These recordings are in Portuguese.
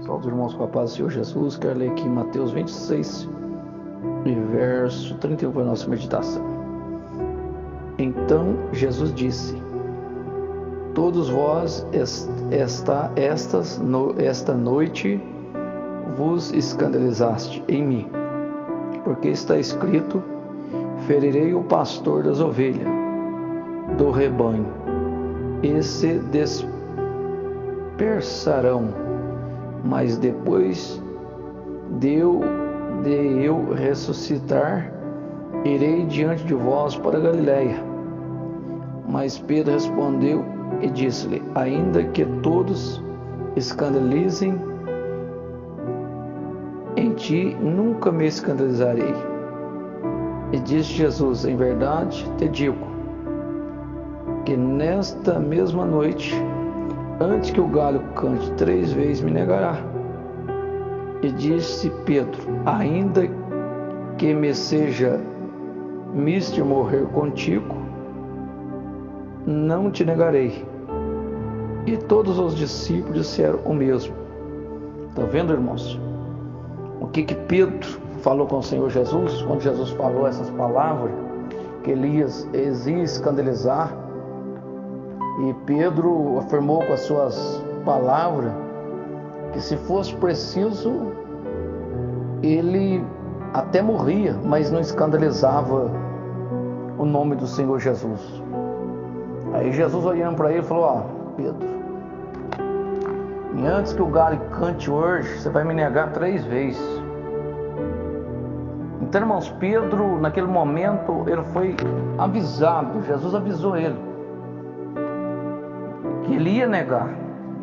Salve os irmãos com a paz do Senhor Jesus. Quero ler aqui Mateus 26, verso 31 para a nossa meditação. Então Jesus disse: todos vós esta noite vos escandalizaste em mim, porque está escrito: ferirei o pastor das ovelhas do rebanho, e se dispersarão. Mas depois de eu ressuscitar, irei diante de vós para Galiléia. Mas Pedro respondeu e disse-lhe: ainda que todos escandalizem em ti, nunca me escandalizarei. E disse Jesus: em verdade te digo, que nesta mesma noite, antes que o galho cante 3 vezes, me negará. E disse Pedro: ainda que me seja mister morrer contigo, não te negarei. E todos os discípulos disseram o mesmo. Está vendo, irmãos? O que Pedro falou com o Senhor Jesus, quando Jesus falou essas palavras, que Elias ia escandalizar. E Pedro afirmou com as suas palavras que, se fosse preciso, ele até morria, mas não escandalizava o nome do Senhor Jesus. Aí Jesus, olhando para ele, falou: ó, Pedro, e antes que o galho cante hoje, você vai me negar 3 vezes. Então, irmãos, Pedro, naquele momento, ele foi avisado. Jesus avisou ele que ele ia negar.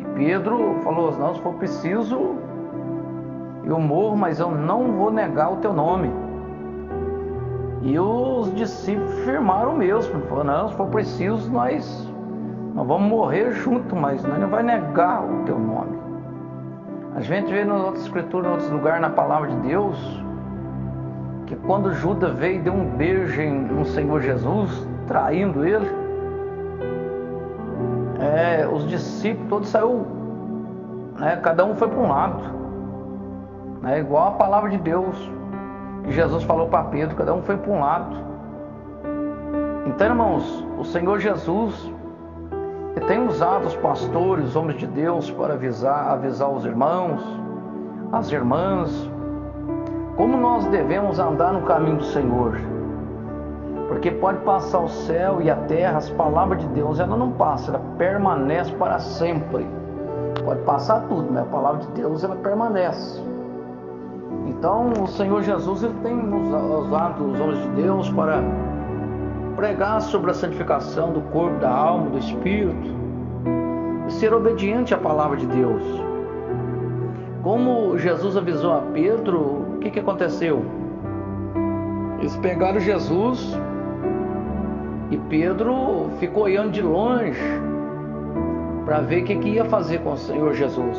E Pedro falou: não, se for preciso, eu morro, mas eu não vou negar o teu nome. E os discípulos firmaram o mesmo. Falaram: não, se for preciso, nós vamos morrer junto, mas nós não vamos negar o teu nome. A gente vê nas outras escrituras, em outros lugares, na palavra de Deus, que quando Judas veio e deu um beijo no Senhor Jesus, traindo ele, os discípulos todos saíram, cada um foi para um lado, igual a palavra de Deus que Jesus falou para Pedro, cada um foi para um lado. Então, irmãos, o Senhor Jesus tem usado os pastores, os homens de Deus, para avisar os irmãos, as irmãs, como nós devemos andar no caminho do Senhor. Porque pode passar o céu e a terra, as palavras de Deus, ela não passa, ela permanece para sempre. Pode passar tudo, mas a palavra de Deus, ela permanece. Então, o Senhor Jesus, ele tem usado os homens de Deus para pregar sobre a santificação do corpo, da alma, do espírito, e ser obediente à palavra de Deus. Como Jesus avisou a Pedro, o que aconteceu? Eles pegaram Jesus e Pedro ficou olhando de longe para ver o que ia fazer com o Senhor Jesus.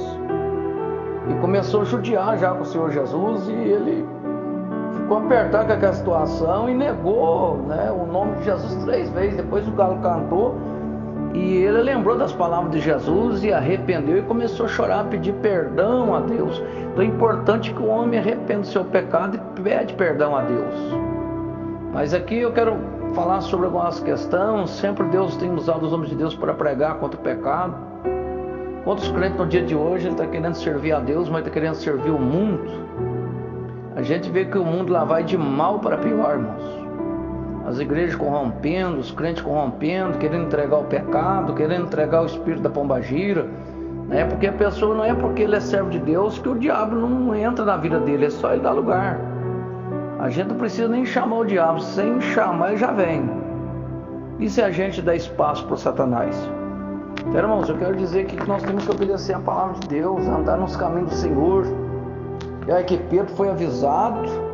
E começou a judiar já com o Senhor Jesus, e ele ficou apertado com aquela situação e negou, o nome de Jesus 3 vezes. Depois o galo cantou e ele lembrou das palavras de Jesus e arrependeu e começou a chorar, a pedir perdão a Deus. Então é importante que o homem arrependa do seu pecado e pede perdão a Deus. Mas aqui eu quero falar sobre algumas questões. Sempre Deus tem usado os homens de Deus para pregar contra o pecado. Quantos crentes no dia de hoje ele está querendo servir a Deus, mas está querendo servir o mundo? A gente vê que o mundo lá vai de mal para pior, irmãos. As igrejas corrompendo, os crentes corrompendo, querendo entregar o pecado, querendo entregar o espírito da pombagira, porque a pessoa, não é porque ele é servo de Deus que o diabo não entra na vida dele, é só ele dar lugar. A gente não precisa nem chamar o diabo, sem chamar ele já vem. E se a gente dá espaço para o Satanás? Então, irmãos, eu quero dizer que nós temos que obedecer a palavra de Deus, andar nos caminhos do Senhor. E aí que Pedro foi avisado,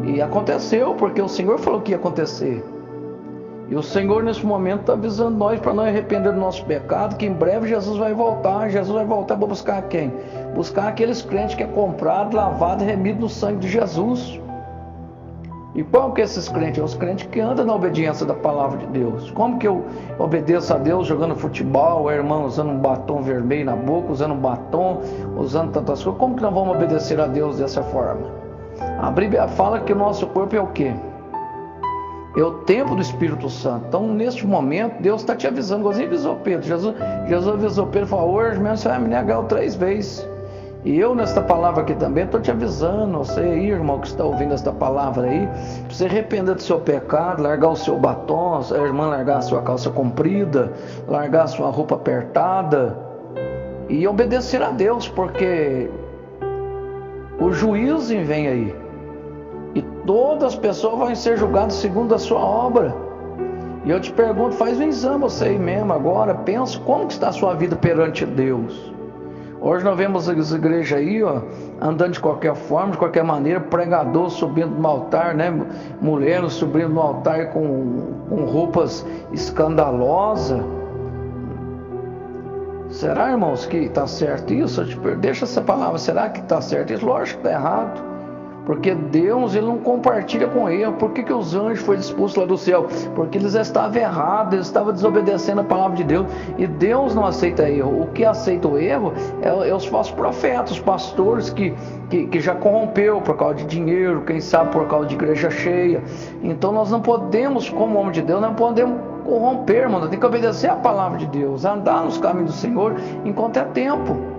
e aconteceu, porque o Senhor falou que ia acontecer. E o Senhor nesse momento está avisando nós para nós arrepender do nosso pecado, que em breve Jesus vai voltar. Jesus vai voltar para buscar quem? Buscar aqueles crentes que é comprado, lavado e remido no sangue de Jesus. E qual que é esses crentes? É os crentes que andam na obediência da palavra de Deus. Como que eu obedeço a Deus jogando futebol, a irmã usando um batom vermelho na boca, usando um batom, usando tantas coisas? Como que nós vamos obedecer a Deus dessa forma? A Bíblia fala que o nosso corpo é o quê? É o templo do Espírito Santo. Então, neste momento, Deus está te avisando, igualzinho avisou Pedro. Jesus avisou Pedro e falou: hoje mesmo você vai me negar 3 vezes. E eu, nesta palavra aqui também, estou te avisando, você aí, irmão, que está ouvindo esta palavra aí, para você arrepender do seu pecado, largar o seu batom, a irmã largar a sua calça comprida, largar a sua roupa apertada e obedecer a Deus, porque o juízo vem aí. E todas as pessoas vão ser julgadas segundo a sua obra. E eu te pergunto, faz um exame você aí mesmo agora, pensa como que está a sua vida perante Deus. Hoje nós vemos as igrejas aí, ó, andando de qualquer forma, de qualquer maneira, pregador subindo no altar, né? Mulheres subindo no altar com roupas escandalosas. Será, irmãos, que está certo isso? Deixa essa palavra, será que está certo isso? Lógico que está errado. Porque Deus, Ele não compartilha com erro. Por que os anjos foram expulsos lá do céu? Porque eles estavam errados, eles estavam desobedecendo a palavra de Deus. E Deus não aceita erro. O que aceita o erro é os falsos profetas, os pastores que já corrompeu por causa de dinheiro, quem sabe por causa de igreja cheia. Então nós não podemos, como homem de Deus, não podemos corromper, mano. Tem que obedecer a palavra de Deus, andar nos caminhos do Senhor enquanto é tempo.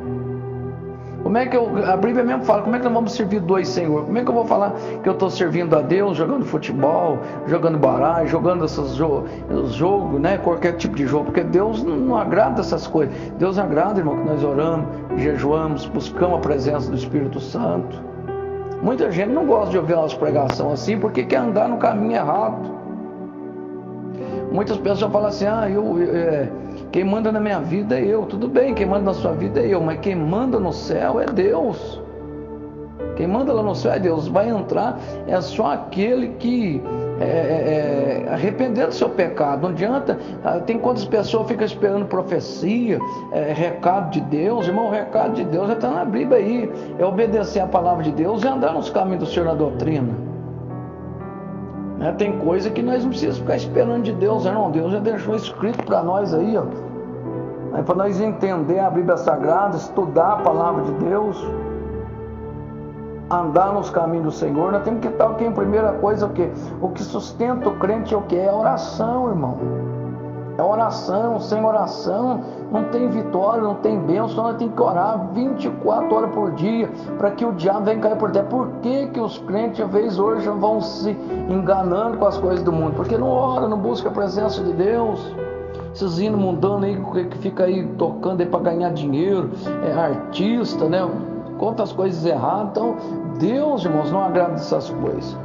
Como é que a Bíblia mesmo fala, como é que nós vamos servir 2 senhores? Como é que eu vou falar que eu estou servindo a Deus jogando futebol, jogando baralho, jogando esses jogos, né? Qualquer tipo de jogo, porque Deus não agrada essas coisas. Deus agrada, irmão, que nós oramos, jejuamos, buscamos a presença do Espírito Santo. Muita gente não gosta de ouvir umas pregações assim, porque quer andar no caminho errado. Muitas pessoas falam assim, quem manda na minha vida é eu. Tudo bem, quem manda na sua vida é eu, mas quem manda no céu é Deus. Quem manda lá no céu é Deus. Vai entrar é só aquele que arrepender do seu pecado. Não adianta, tem quantas pessoas ficam esperando profecia, recado de Deus. Irmão, o recado de Deus já está na Bíblia aí. É obedecer a palavra de Deus e andar nos caminhos do Senhor na doutrina. Tem coisa que nós não precisamos ficar esperando de Deus, irmão. Deus já deixou escrito para nós aí, ó. Para nós entender a Bíblia Sagrada, estudar a palavra de Deus, andar nos caminhos do Senhor. Nós temos que estar aqui em primeira coisa, o quê? O que sustenta o crente é o quê? É a oração, irmão. É oração. Sem oração não tem vitória, não tem bênção. Nós temos que orar 24 horas por dia para que o diabo venha cair por terra. Por que os crentes, às vezes, hoje vão se enganando com as coisas do mundo? Porque não ora, não busca a presença de Deus. Esses hinos mundanos aí que fica aí tocando aí para ganhar dinheiro, artista, né? Quantas coisas erradas. Então, Deus, irmãos, não agrada dessas coisas.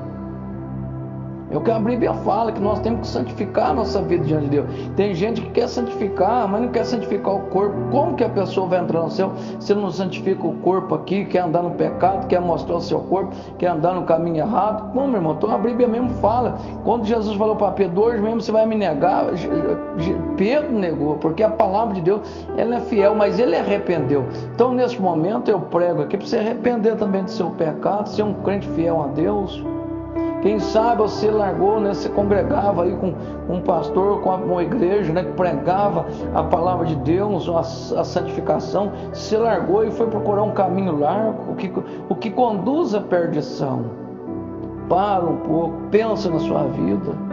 É o que a Bíblia fala, que nós temos que santificar a nossa vida diante de Deus. Tem gente que quer santificar, mas não quer santificar o corpo. Como que a pessoa vai entrar no céu se não santifica o corpo aqui, quer andar no pecado, quer mostrar o seu corpo, quer andar no caminho errado? Como, irmão? Então a Bíblia mesmo fala. Quando Jesus falou para Pedro, hoje mesmo você vai me negar, Pedro negou, porque a palavra de Deus, ela é fiel, mas ele arrependeu. Então nesse momento eu prego aqui para você arrepender também do seu pecado, ser um crente fiel a Deus. Quem sabe você largou, né? Você congregava aí com um pastor, com uma igreja, né? Que pregava a palavra de Deus, a santificação. Você largou e foi procurar um caminho largo, o que conduz à perdição. Para um pouco, pensa na sua vida.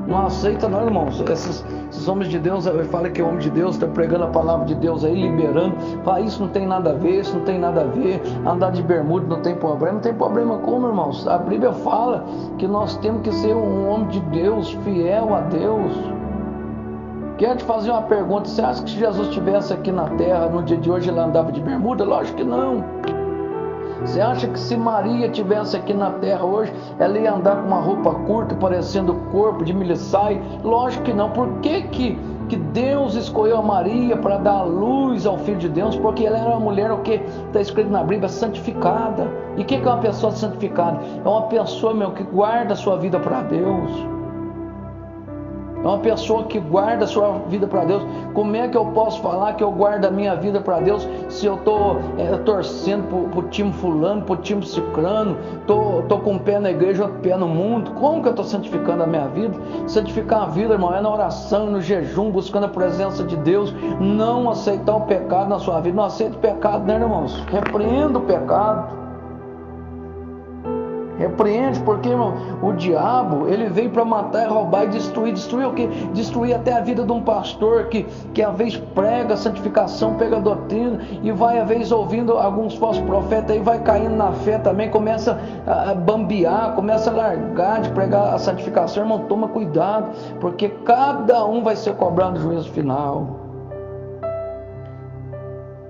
Não aceita não, irmãos. Esses homens de Deus, fala que o homem de Deus está pregando a palavra de Deus aí, liberando. Fala, isso não tem nada a ver, isso não tem nada a ver. Andar de bermuda não tem problema. Não tem problema como, irmãos? A Bíblia fala que nós temos que ser um homem de Deus, fiel a Deus. Quero te fazer uma pergunta. Você acha que se Jesus estivesse aqui na terra, no dia de hoje, ele andava de bermuda? Lógico que não. Você acha que se Maria estivesse aqui na terra hoje, ela ia andar com uma roupa curta, parecendo o corpo de Milissai? Lógico que não. Por que Deus escolheu a Maria para dar luz ao Filho de Deus? Porque ela era uma mulher, o que está escrito na Bíblia, santificada. E o que é uma pessoa santificada? É uma pessoa, meu, que guarda a sua vida para Deus. É é uma pessoa que guarda a sua vida para Deus. Como é que eu posso falar que eu guardo a minha vida para Deus se eu estou torcendo pro time fulano, pro time ciclano, tô com um pé na igreja, outro pé no mundo? Como que eu estou santificando a minha vida? Santificar a vida, irmão, é na oração, no jejum, buscando a presença de Deus, não aceitar o pecado na sua vida. Não aceita o pecado, né, irmãos? Repreenda o pecado. Repreende, porque, irmão, o diabo, ele veio para matar, roubar e destruir. Destruir o quê? Destruir até a vida de um pastor que às vezes prega a santificação, pega a doutrina e vai às vezes ouvindo alguns falsos profetas aí, vai caindo na fé também, começa a bambear, começa a largar de pregar a santificação. Irmão, toma cuidado, porque cada um vai ser cobrado no juízo final.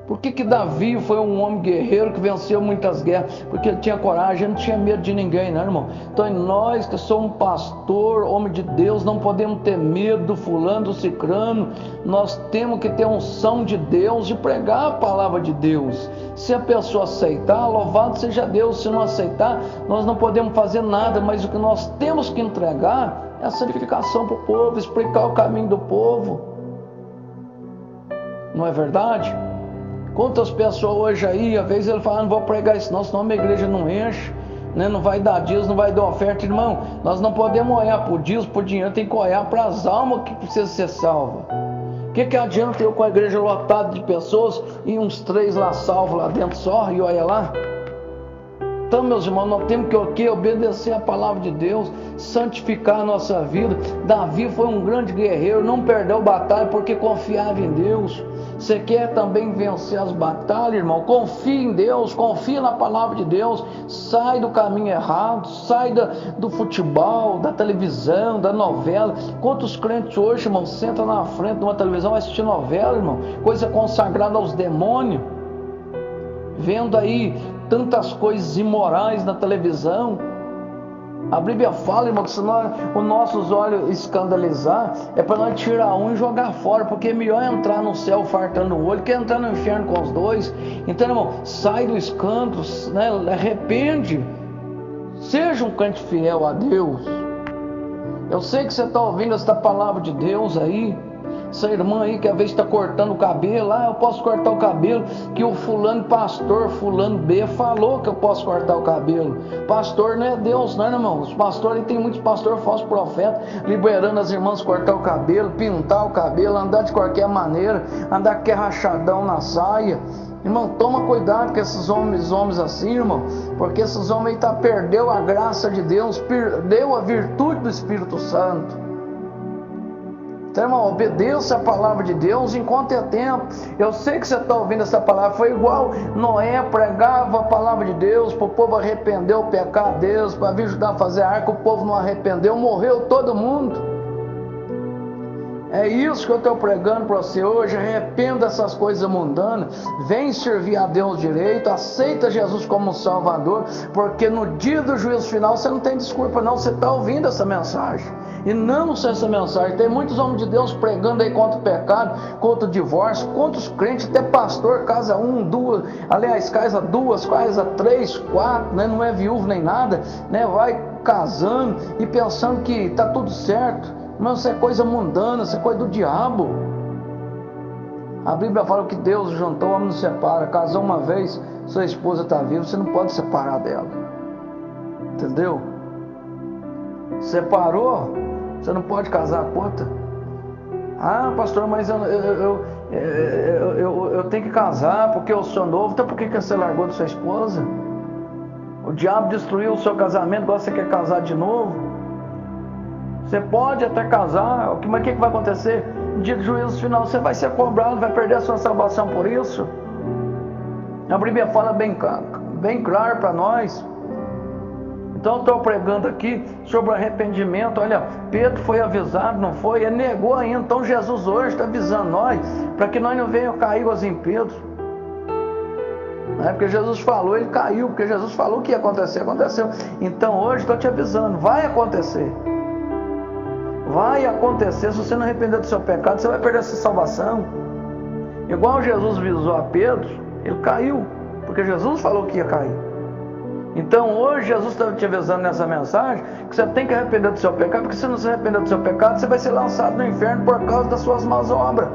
Por que Davi foi um homem guerreiro que venceu muitas guerras? Porque ele tinha coragem, ele não tinha medo de ninguém, né, irmão? Então nós que somos pastor, homem de Deus, não podemos ter medo do fulano, do cicrano. Nós temos que ter unção de Deus, de pregar a palavra de Deus. Se a pessoa aceitar, louvado seja Deus. Se não aceitar, nós não podemos fazer nada, mas o que nós temos que entregar é a santificação para o povo, explicar o caminho do povo. Não é verdade? Quantas pessoas hoje aí, às vezes ele fala, não vou pregar isso não, senão a minha igreja não enche, né? Não vai dar dízimo, não vai dar oferta. Irmão, nós não podemos olhar por dízimo, por dinheiro, tem que olhar para as almas que precisam ser salvas. O que adianta eu com a igreja lotada de pessoas e uns 3 lá salvos lá dentro só, e olha lá? Então, meus irmãos, nós temos que obedecer a palavra de Deus, santificar a nossa vida. Davi foi um grande guerreiro, não perdeu batalha porque confiava em Deus. Você quer também vencer as batalhas, irmão? Confie em Deus, confia na palavra de Deus, sai do caminho errado, sai do futebol, da televisão, da novela. Quantos crentes hoje, irmão, sentam na frente de uma televisão e assistem novela, irmão? Coisa consagrada aos demônios, vendo aí tantas coisas imorais na televisão. A Bíblia fala, irmão, que se os nossos olhos escandalizar, é para nós tirar um e jogar fora, porque é melhor entrar no céu fartando o olho que entrar no inferno com os dois. Então, irmão, sai do escândalo, né? Arrepende, seja um crente fiel a Deus. Eu sei que você está ouvindo esta palavra de Deus aí, essa irmã aí que às vezes está cortando o cabelo, eu posso cortar o cabelo, que o fulano pastor, fulano B falou que eu posso cortar o cabelo. Pastor não é Deus, não é, irmão? Os pastores, tem muitos pastores falsos profetas, liberando as irmãs cortar o cabelo, pintar o cabelo, andar de qualquer maneira, andar com aquele rachadão na saia. Irmão, toma cuidado com esses homens assim, irmão, porque esses homens aí perdeu a graça de Deus, perdeu a virtude do Espírito Santo. Então, irmão, obedeça a palavra de Deus enquanto é tempo. Eu sei que você está ouvindo essa palavra. Foi igual Noé pregava a palavra de Deus para o povo arrepender o pecado deles, para vir ajudar a fazer a arca. O povo não arrependeu, morreu todo mundo. É isso que eu estou pregando para você hoje. Arrependa dessas coisas mundanas, vem servir a Deus direito, aceita Jesus como Salvador, porque no dia do juízo final você não tem desculpa não. Você está ouvindo essa mensagem e não só essa mensagem. Tem muitos homens de Deus pregando aí contra o pecado, contra o divórcio, contra os crentes, até pastor casa 1, 2, aliás, casa 2, casa 3, 4, né? Não é viúvo nem nada, né? Vai casando e pensando que está tudo certo. Mas isso é coisa mundana, isso é coisa do diabo. A Bíblia fala que Deus juntou, o homem não separa. Casou uma vez, sua esposa está viva, você não pode separar dela. Entendeu? Separou, você não pode casar com outra. Ah, pastor, mas eu tenho que casar porque eu sou novo. Então por que você largou de sua esposa? O diabo destruiu o seu casamento, agora você quer casar de novo? Você pode até casar, mas o que vai acontecer? No dia do juízo final você vai ser cobrado, vai perder a sua salvação por isso. A Bíblia fala bem claro para nós. Então eu estou pregando aqui sobre o arrependimento. Olha, Pedro foi avisado, não foi? Ele negou ainda. Então Jesus hoje está avisando nós, para que nós não venhamos cair igualzinho Pedro. Não é porque Jesus falou, ele caiu, porque Jesus falou que ia acontecer, aconteceu. Então hoje estou te avisando, vai acontecer. Vai acontecer. Se você não arrepender do seu pecado, você vai perder a sua salvação. Igual Jesus avisou a Pedro, ele caiu, porque Jesus falou que ia cair. Então hoje Jesus está te avisando nessa mensagem que você tem que arrepender do seu pecado, porque se não se arrepender do seu pecado, você vai ser lançado no inferno por causa das suas más obras,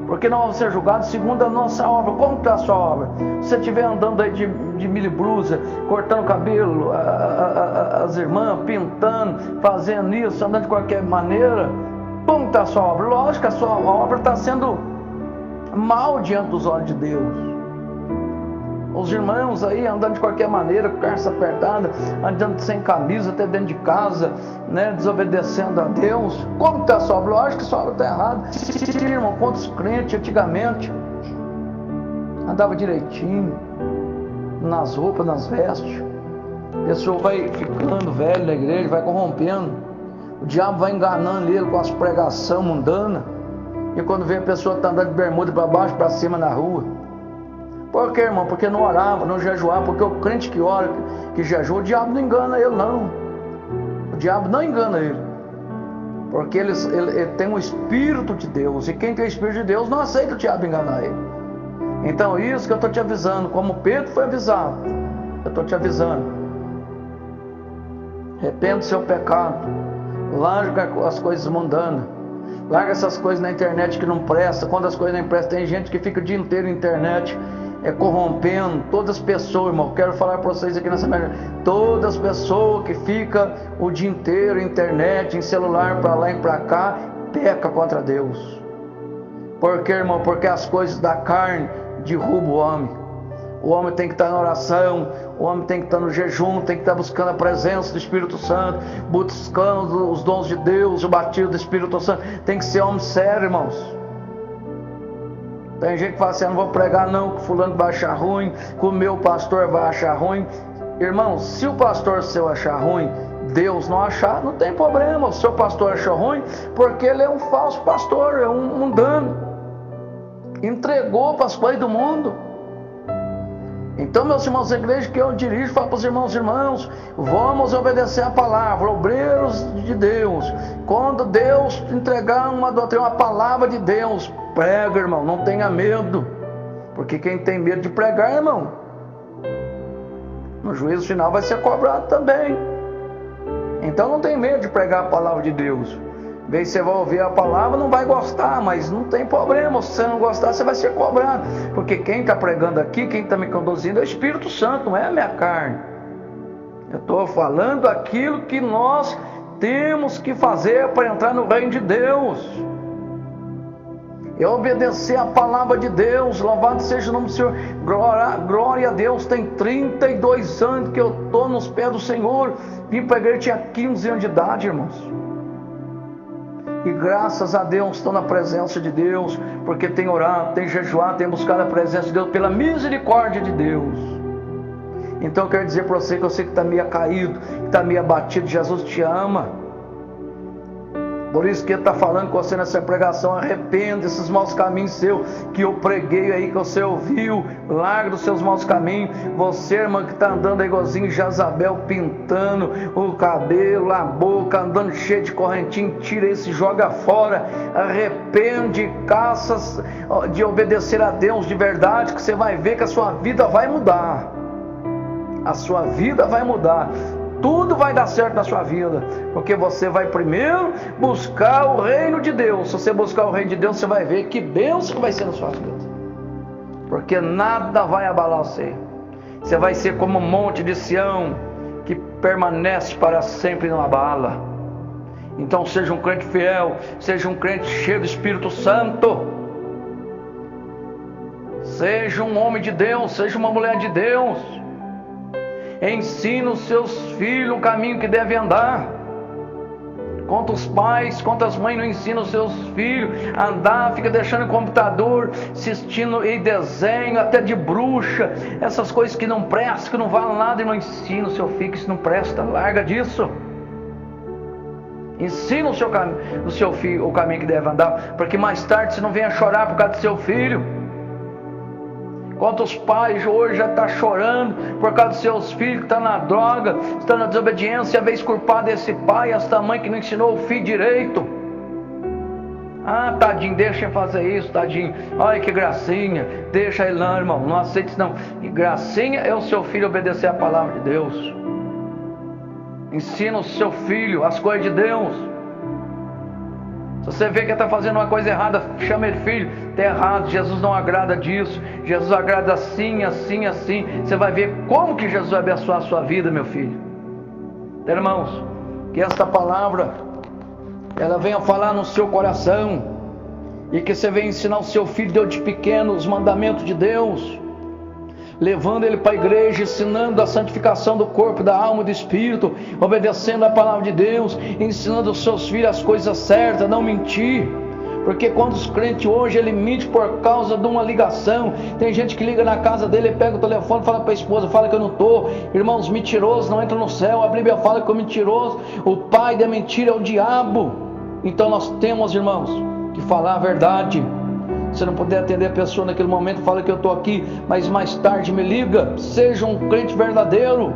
porque não vai ser julgado segundo a nossa obra. Como está a sua obra? Se você estiver andando aí de miliblusa, cortando cabelo, as irmãs pintando, fazendo isso, andando de qualquer maneira, como está a sua obra? Lógico que a sua obra está sendo mal diante dos olhos de Deus. Os irmãos aí andando de qualquer maneira, com calça apertada, andando sem camisa até dentro de casa, né, desobedecendo a Deus. Como está a sua obra? Lógico que a sua obra está errada. Irmão, quantos crentes antigamente andava direitinho nas roupas, nas vestes. A pessoa vai ficando velho na igreja, vai corrompendo. O diabo vai enganando ele com as pregações mundanas. E quando vê a pessoa está andando de bermuda para baixo, para cima na rua. Por quê, irmão? Porque não orava, não jejuava. Porque o crente que ora, que jejua, o diabo não engana ele, não. O diabo não engana ele. Porque ele tem o Espírito de Deus. E quem tem o Espírito de Deus não aceita o diabo enganar ele. Então isso que eu estou te avisando. Como Pedro foi avisado, eu estou te avisando. Arrependa do seu pecado. Larga as coisas mundanas. Larga essas coisas na internet que não presta. Quando as coisas não prestam, tem gente que fica o dia inteiro na internet corrompendo. Todas as pessoas, irmão, quero falar para vocês aqui nessa manhã, todas as pessoas que ficam o dia inteiro na internet, em celular, para lá e para cá, peca contra Deus. Por quê, irmão? Porque as coisas da carne derrubam o homem. O homem tem que estar na oração, o homem tem que estar no jejum, tem que estar buscando a presença do Espírito Santo, buscando os dons de Deus, o batismo do Espírito Santo. Tem que ser homem sério, irmãos. Tem gente que fala assim: eu não vou pregar não, que fulano vai achar ruim, que o meu pastor vai achar ruim. Irmão, se o pastor seu achar ruim, Deus não achar, não tem problema. O seu pastor achou ruim porque ele é um falso pastor, é um mundano. Entregou para as coisas do mundo. Então, meus irmãos da igreja, que eu dirijo, falo para os irmãos, vamos obedecer a palavra, obreiros de Deus. Quando Deus entregar uma doutrina, uma palavra de Deus, prega, irmão, não tenha medo. Porque quem tem medo de pregar, irmão, no juízo final vai ser cobrado também. Então não tem medo de pregar a palavra de Deus. Vez você vai ouvir a palavra, não vai gostar, mas não tem problema. Se você não gostar, você vai ser cobrado. Porque quem está pregando aqui, quem está me conduzindo é o Espírito Santo, não é a minha carne. Eu estou falando aquilo que nós temos que fazer para entrar no reino de Deus. É obedecer a palavra de Deus. Louvado seja o nome do Senhor. Glória a Deus. Tem 32 anos que eu estou nos pés do Senhor. Vim para a igreja, tinha 15 anos de idade, irmãos. E graças a Deus estou na presença de Deus, porque tem orado, tem jejuado, tem buscado a presença de Deus pela misericórdia de Deus. Então eu quero dizer para você que eu sei que está meio caído, que está meio abatido. Jesus te ama. Por isso que Ele está falando com você nessa pregação: arrependa desses maus caminhos seus, que eu preguei aí, que você ouviu. Larga dos seus maus caminhos. Você, irmã, que está andando aí igualzinho Jezabel, pintando o cabelo, a boca, andando cheio de correntinho, tira esse, joga fora. Arrepende, caça de obedecer a Deus de verdade, que você vai ver que a sua vida vai mudar. A sua vida vai mudar. Tudo vai dar certo na sua vida, porque você vai primeiro buscar o reino de Deus. Se você buscar o reino de Deus, você vai ver que bênção que vai ser na sua vida, porque nada vai abalar você. Você vai ser como um monte de Sião, que permanece para sempre e não abala. Então seja um crente fiel, seja um crente cheio do Espírito Santo, seja um homem de Deus, seja uma mulher de Deus. Ensina os seus filhos o caminho que devem andar. Quantos pais, quantas mães não ensinam os seus filhos a andar, fica deixando o computador, assistindo em desenho, até de bruxa, essas coisas que não prestam, que não valem nada, e não ensina o seu filho que isso não presta. Larga disso. Ensina o seu filho o caminho que deve andar, porque mais tarde você não venha chorar por causa do seu filho. Quantos pais hoje já estão chorando por causa dos seus filhos que estão na droga, estão na desobediência, a vez culpada desse pai, essa mãe que não ensinou o filho direito. Ah, tadinho, deixa eu fazer isso, tadinho. Olha que gracinha, deixa ele não, irmão, não aceite isso não. E gracinha é o seu filho obedecer a palavra de Deus. Ensina o seu filho as coisas de Deus. Se você vê que está fazendo uma coisa errada, chama ele, filho, está errado, Jesus não agrada disso, Jesus agrada assim, assim, assim. Você vai ver como que Jesus vai abençoar a sua vida, meu filho. Então, irmãos, que esta palavra, ela venha falar no seu coração, e que você venha ensinar o seu filho desde pequeno os mandamentos de Deus, levando ele para a igreja, ensinando a santificação do corpo, da alma e do espírito, obedecendo a palavra de Deus, ensinando os seus filhos as coisas certas, não mentir. Porque quando os crentes hoje, ele mente por causa de uma ligação. Tem gente que liga na casa dele, ele pega o telefone, fala para a esposa, fala que eu não estou. Irmãos, mentirosos não entram no céu. A Bíblia fala que o mentiroso, o pai da mentira é o diabo. Então nós temos, irmãos, que falar a verdade. Se não puder atender a pessoa naquele momento, fala que eu estou aqui, mas mais tarde me liga. Seja um crente verdadeiro.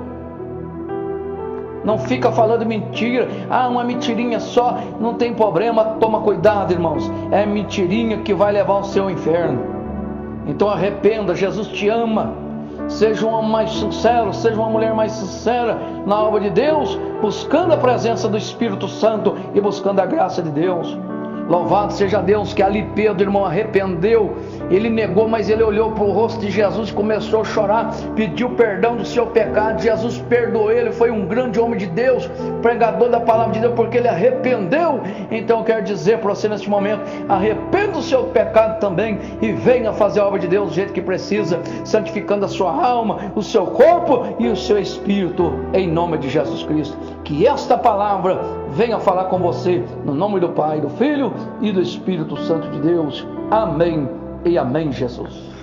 Não fica falando mentira. Ah, uma mentirinha só, não tem problema. Toma cuidado, irmãos. É mentirinha que vai levar ao seu inferno. Então arrependa, Jesus te ama. Seja um homem mais sincero, seja uma mulher mais sincera na obra de Deus, buscando a presença do Espírito Santo e buscando a graça de Deus. Louvado seja Deus, que ali Pedro, irmão, arrependeu. Ele negou, mas ele olhou para o rosto de Jesus e começou a chorar, pediu perdão do seu pecado. Jesus perdoou ele, foi um grande homem de Deus, pregador da palavra de Deus, porque ele arrependeu. Então eu quero dizer para você neste momento, arrependa do seu pecado também e venha fazer a obra de Deus do jeito que precisa, santificando a sua alma, o seu corpo e o seu espírito, em nome de Jesus Cristo. Que esta palavra venha falar com você, no nome do Pai, do Filho e do Espírito Santo de Deus. Amém e amém, Jesus.